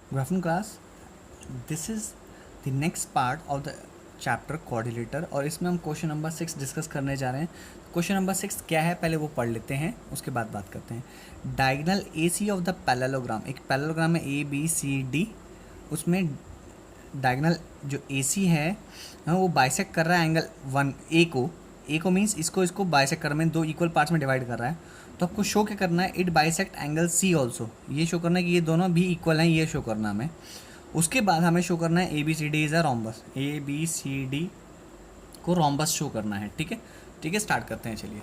Good afternoon class. This is the next part of the chapter coordinator और इसमें हम question number 6 discuss करने जा रहे हैं। क्वेश्चन नंबर 6 क्या है पहले वो पढ़ लेते हैं, उसके बाद बात करते हैं। Diagonal A C of the parallelogram, एक पैरेललोग्राम है ए बी सी डी, उसमें डायगोनल जो ए सी है वो बाइसेक्ट कर रहा है एंगल वन ए को मीन्स इसको बाइसेक्ट कर रहा है, दो इक्वल पार्ट्स में डिवाइड कर रहा है। तो आपको शो क्या करना है, it bisect angle C also, ये शो करना है कि ये दोनों भी इक्वल हैं, ये शो करना हमें। उसके बाद हमें शो करना है A B C D is a rhombus, A B C D को रोम्बस शो करना है। ठीक है, ठीक है, स्टार्ट करते हैं चलिए।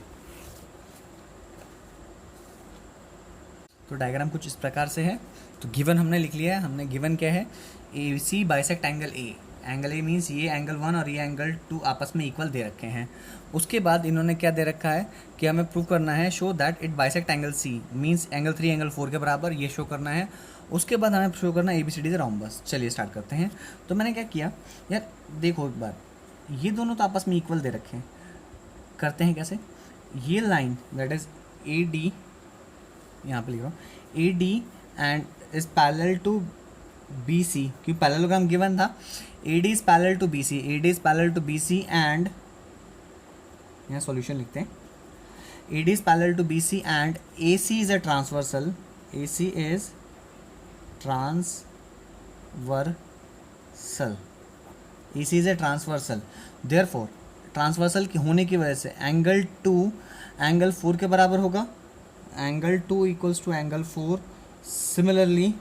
तो डायग्राम कुछ इस प्रकार से है। तो गिवन हमने लिख लिया है, हमने गिवन क्या है, A C bisect angle A, angle A means ये एंगल 1 और ये एंगल 2 आपस में इक्वल दे रखे हैं। उसके बाद इन्होंने क्या दे रखा है कि हमें प्रूव करना है show that it bisect angle C means angle 3 angle 4 के बराबर, ये शो करना है। उसके बाद हमें शो करना है ए बी सी डी से रोम्बस। चलिए स्टार्ट करते हैं। तो मैंने क्या किया यार, देखो एक बार, ये दोनों तो आपस में इक्वल दे रखे हैं, करते हैं कैसे, ये line that is A D, यहाँ पे लिख रहा हूँ A D and is parallel to B C, क्योंकि पैरेललोग्राम गिवन था। A D is parallel to B C, A D is parallel to B C and, यहाँ सॉल्यूशन लिखते हैं, A D is parallel to B C and A C is a transversal, A C is transversal, A C is a transversal. Therefore transversal की होने की वजह से angle 2 angle 4 के बराबर होगा, angle 2 equals to angle 4। Similarly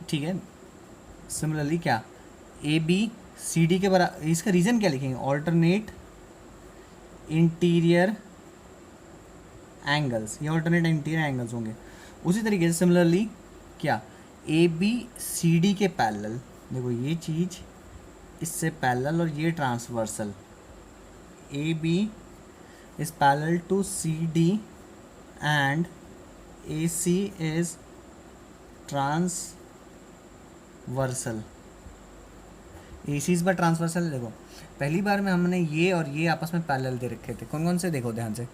ठीक है, सिमिलरली क्या, ए बी सी डी के बराबर, इसका रीज़न क्या लिखेंगे, ऑल्टरनेट इंटीरियर एंगल्स, ये ऑल्टरनेट इंटीरियर एंगल्स होंगे। उसी तरीके से सिमिलरली क्या, ए बी सी डी के पैरेलल, देखो ये चीज़ इससे पैरेलल और ये transversal, A B is parallel to C D and A C is transversal, A C is by transversal. देखो पहली बार में हमने ये और ये आपस में पैरेलल दे रखे थे, कौन कौन से, देखो ध्यान से,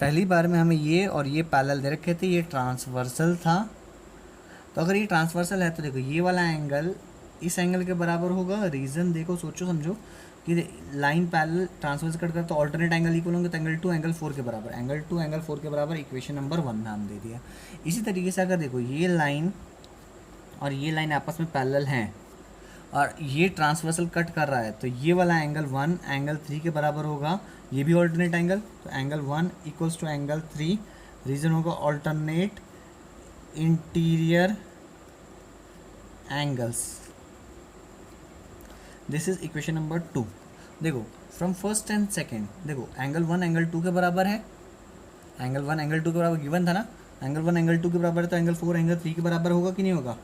पहली बार में हमें ये और ये पैरेलल दे रखे थे, ये ट्रांसवर्सल था। तो अगर ये ट्रांसवर्सल है तो देखो ये वाला एंगल इस एंगल के बराबर होगा। रीज़न देखो, सोचो समझो कि लाइन पैरेलल ट्रांसवर्सल कट कर तो ऑल्टरनेट एंगल इक्वल होंगे, तो एंगल 2 एंगल 4 के बराबर, एंगल 2 एंगल 4 के बराबर, इक्वेशन नंबर 1 नाम दे दिया। इसी तरीके से अगर देखो ये लाइन और ये लाइन आपस में पैरेलल हैं और ये ट्रांसवर्सल कट कर रहा है, तो ये वाला एंगल 1 एंगल 3 के बराबर होगा, ये भी ऑल्टरनेट एंगल, तो angle 1 equals to angle 3। Reason होगा alternate interior angles. This is equation number 2। देखो फ्रॉम फर्स्ट एंड सेकेंड, देखो एंगल 1 एंगल 2 के बराबर है, एंगल 1 एंगल 2 के बराबर गिवन था ना, एंगल 1 एंगल 2 के बराबर है, तो एंगल 4 एंगल 3 के बराबर होगा कि नहीं होगा।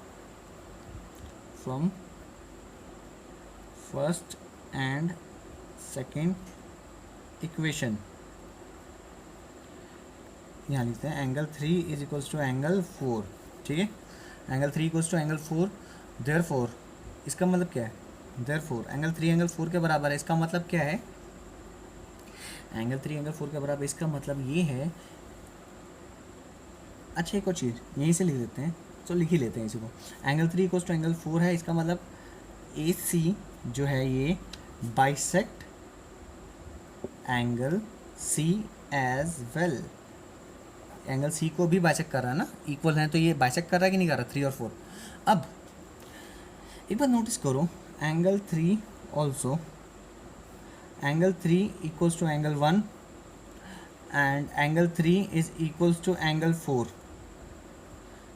From first and second equation, यहाँ लिखते हैं angle 3 is equals to angle 4, ठीक है, angle 3 equals to angle 4। Therefore इसका मतलब क्या है, देयरफॉर एंगल 3 एंगल 4 के बराबर है, इसका मतलब क्या है, एंगल 3 एंगल 4 के बराबर, इसका मतलब ये है, अच्छा एक और चीज़ यहीं से लिख देते हैं, तो लिख ही लेते हैं इसी को, एंगल 3 इक्वल्स टू एंगल 4 है, इसका मतलब ए सी जो है ये bisect angle C as well, angle C को भी बाइसेक्ट कर रहा है ना, इक्वल है तो ये बाइसेक्ट कर रहा है कि नहीं कर रहा, 3 और 4। अब एक बार नोटिस करो, angle 3 also, angle 3 equals to angle 1 and angle 3 is equals to angle 4।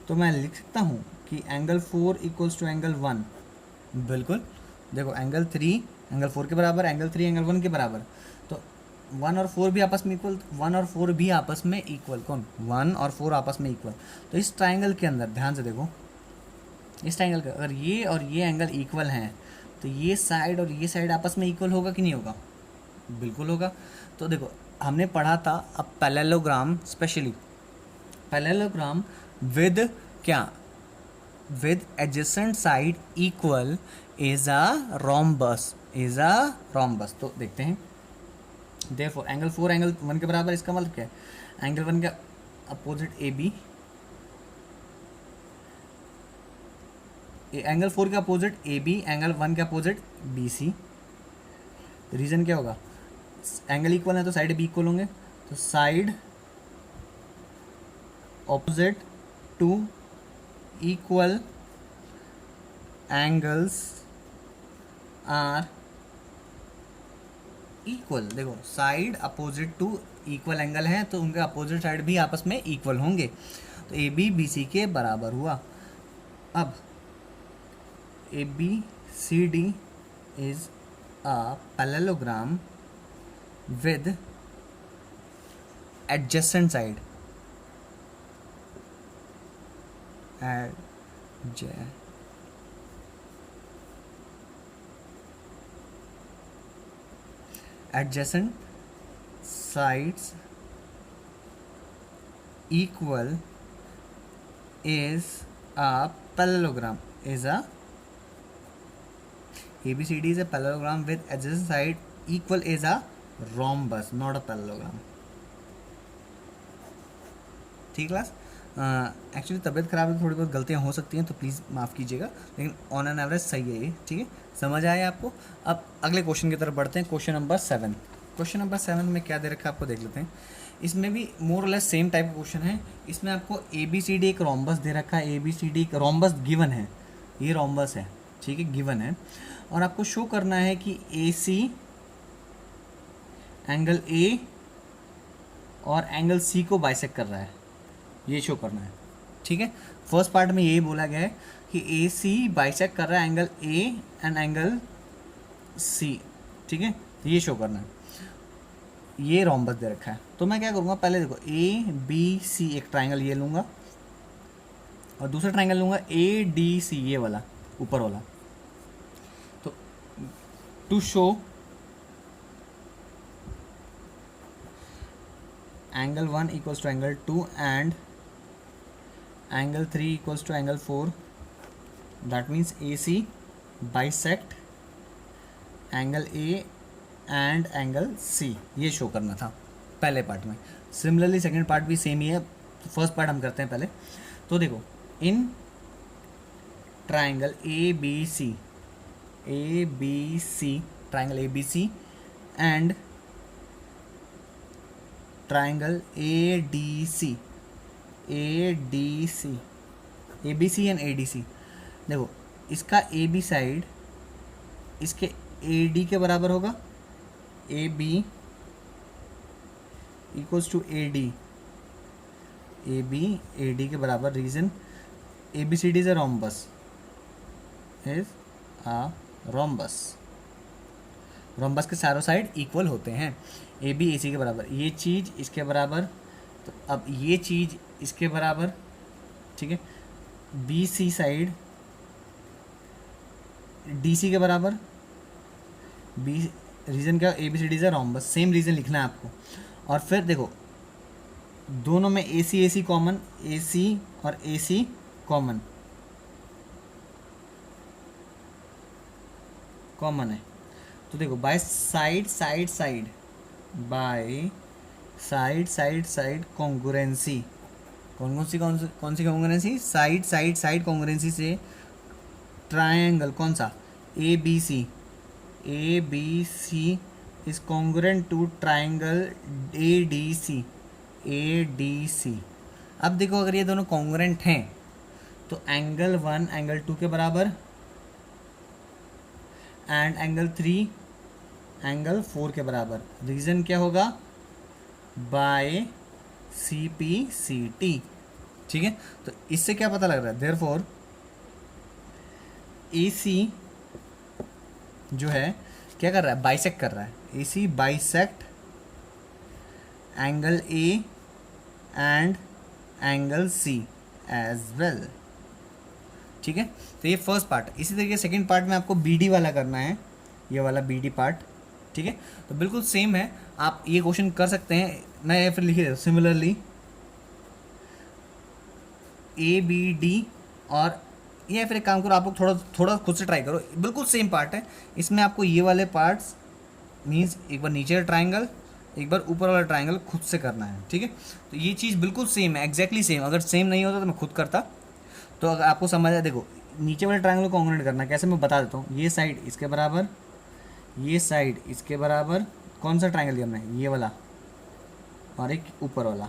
तो मैं लिख सकता हूँ कि एंगल 4 इक्वल्स टू एंगल 1, बिल्कुल। देखो एंगल 3 एंगल 4 के बराबर, एंगल 3 एंगल 1 के बराबर, तो 1 और 4 भी आपस में इक्वल, 1 और 4 भी आपस में इक्वल, कौन, 1 और 4 आपस में इक्वल। तो इस ट्राइंगल के अंदर ध्यान से देखो, इस ट्राइंगल का अगर ये और ये एंगल इक्वल हैं तो ये साइड और ये साइड आपस में इक्वल होगा कि नहीं होगा, बिल्कुल होगा। तो देखो हमने पढ़ा था अब पैरेललोग्राम, स्पेशली पैरेललोग्राम विद क्या, with adjacent side equal is a rhombus, is a rhombus. तो देखते हैं, देयरफॉर एंगल 4 एंगल 1 के बराबर, इसका मतलब क्या है, एंगल 1 का अपोजिट ए बी एंगल 4 के अपोजिट ए बी, एंगल 1 के अपोजिट बी सी। रीजन क्या होगा, एंगल इक्वल है तो साइड बी इक्वल होंगे, तो side opposite to equal angles are equal. देखो side opposite to equal angle है तो उनके अपोजिट साइड भी आपस में इक्वल होंगे, तो ए बी बी सी के बराबर हुआ। अब A B C D is a parallelogram with adjacent side, adjacent sides equal is a parallelogram, is a ABCD is a parallelogram with adjacent side equal is a rhombus, not a parallelogram। ठीक class. Actually तबीयत ख़राब है, थोड़ी बहुत गलतियाँ हो सकती हैं तो प्लीज़ माफ़ कीजिएगा, लेकिन ऑन एन एवरेज सही है ये। ठीक है, समझ आया आपको। अब अगले क्वेश्चन की तरफ बढ़ते हैं, क्वेश्चन नंबर 7। क्वेश्चन नंबर 7 में क्या दे रखा है आपको देख लेते हैं। इसमें भी मोर और लेस सेम टाइप का क्वेश्चन है। इसमें आपको ए बी सी डी एक रोम्बस दे रखा है, ए बी सी डी एक रोम्बस गिवन है, ये रोम्बस है, ठीक है, गिवन है। और आपको शो करना है कि ए सी एंगल ए और एंगल सी को बाइसेक्ट कर रहा है, ये शो करना है। ठीक है, फर्स्ट पार्ट में यही बोला गया है कि ए सी बाइसेक्ट कर रहा है angle A and angle C. ठीक है, तो ये शो करना है, ये रोम्बस दे रखा है। तो मैं क्या करूँगा, पहले देखो ए बी सी एक ट्राइंगल ये लूँगा और दूसरा ट्राइंगल लूँगा ए डी सी, ये वाला ऊपर वाला। तो to show angle 1 equals to angle 2 and angle 3 equals to angle 4, that means A C bisect angle A and angle C, ये शो करना था पहले पार्ट में। सिमिलरली सेकेंड पार्ट भी सेम ही है, तो फर्स्ट पार्ट हम करते हैं पहले। तो देखो in triangle A B C triangle A B C and triangle A D C A B C and A D C. देखो इसका ए बी साइड इसके ए डी के बराबर होगा, A B equals to A D, A B A D के बराबर। Reason A B C D is a rhombus, is a rhombus. Rhombus के चारों साइड इक्वल होते हैं, ए बी ए सी के बराबर, ये चीज़ इसके बराबर, तो अब ये चीज़ इसके बराबर। ठीक है, B C side D C के बराबर, बी रीजन क्या, A B C D is rhombus, same reason लिखना है आपको। और फिर देखो दोनों में ए सी कॉमन, ए सी और ए सी कॉमन है। तो देखो बाय साइड कॉन्ग्रुएंसी, कौन सी कॉन्ग्रुएंसी, साइड कॉन्ग्रुएंसी से ट्रायंगल कौन सा, A B C is congruent to triangle A D C. अब देखो अगर ये दोनों कॉन्ग्रुएंट हैं तो एंगल 1 एंगल 2 के बराबर एंड एंगल 3 एंगल 4 के बराबर। रीजन क्या होगा, by C P C T. ठीक है, तो इससे क्या पता लग रहा है, देयरफॉर ए सी जो है क्या कर रहा है, बाइसेक्ट कर रहा है, A C bisect angle A and angle C as well. ठीक है, तो ये फर्स्ट पार्ट। इसी तरीके सेकंड पार्ट में आपको बी डी वाला करना है, ये वाला बी डी पार्ट। ठीक है, तो बिल्कुल सेम है, आप ये क्वेश्चन कर सकते हैं। मैं ये फिर लिखे देता हूँ, सिमिलरली ए बी डी, और ये फिर एक काम करो, आप लोग थोड़ा खुद से ट्राई करो, बिल्कुल सेम पार्ट है। इसमें आपको ये वाले पार्ट्स मीन्स एक बार नीचे ट्राइंगल, एक बार ऊपर वाला ट्राइंगल खुद से करना है। ठीक है, तो ये चीज़ बिल्कुल सेम है, एग्जैक्टली सेम। अगर सेम नहीं होता तो मैं खुद करता। तो अगर आपको समझ आए, देखो नीचे वाले ट्रायंगल को कॉन्ग्रुएंट करना कैसे मैं बता देता हूँ। ये साइड इसके बराबर, ये साइड इसके बराबर, कौन सा ट्रायंगल दिया हमने, ये वाला, और एक ऊपर वाला,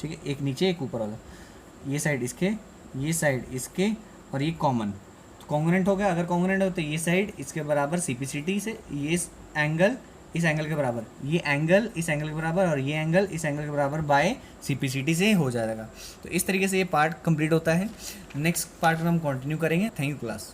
ठीक है, एक नीचे एक ऊपर वाला, ये साइड इसके, ये साइड इसके, और ये कॉमन, तो कॉन्ग्रुएंट हो गया। अगर कॉन्ग्रुएंट हो तो ये साइड इसके बराबर CPCT से, ये एंगल इस एंगल के बराबर, ये एंगल इस एंगल के बराबर, और ये एंगल इस एंगल के बराबर बाय CPCT से हो जाएगा। तो इस तरीके से ये पार्ट कंप्लीट होता है। नेक्स्ट पार्ट में हम कंटिन्यू करेंगे। Thank you class.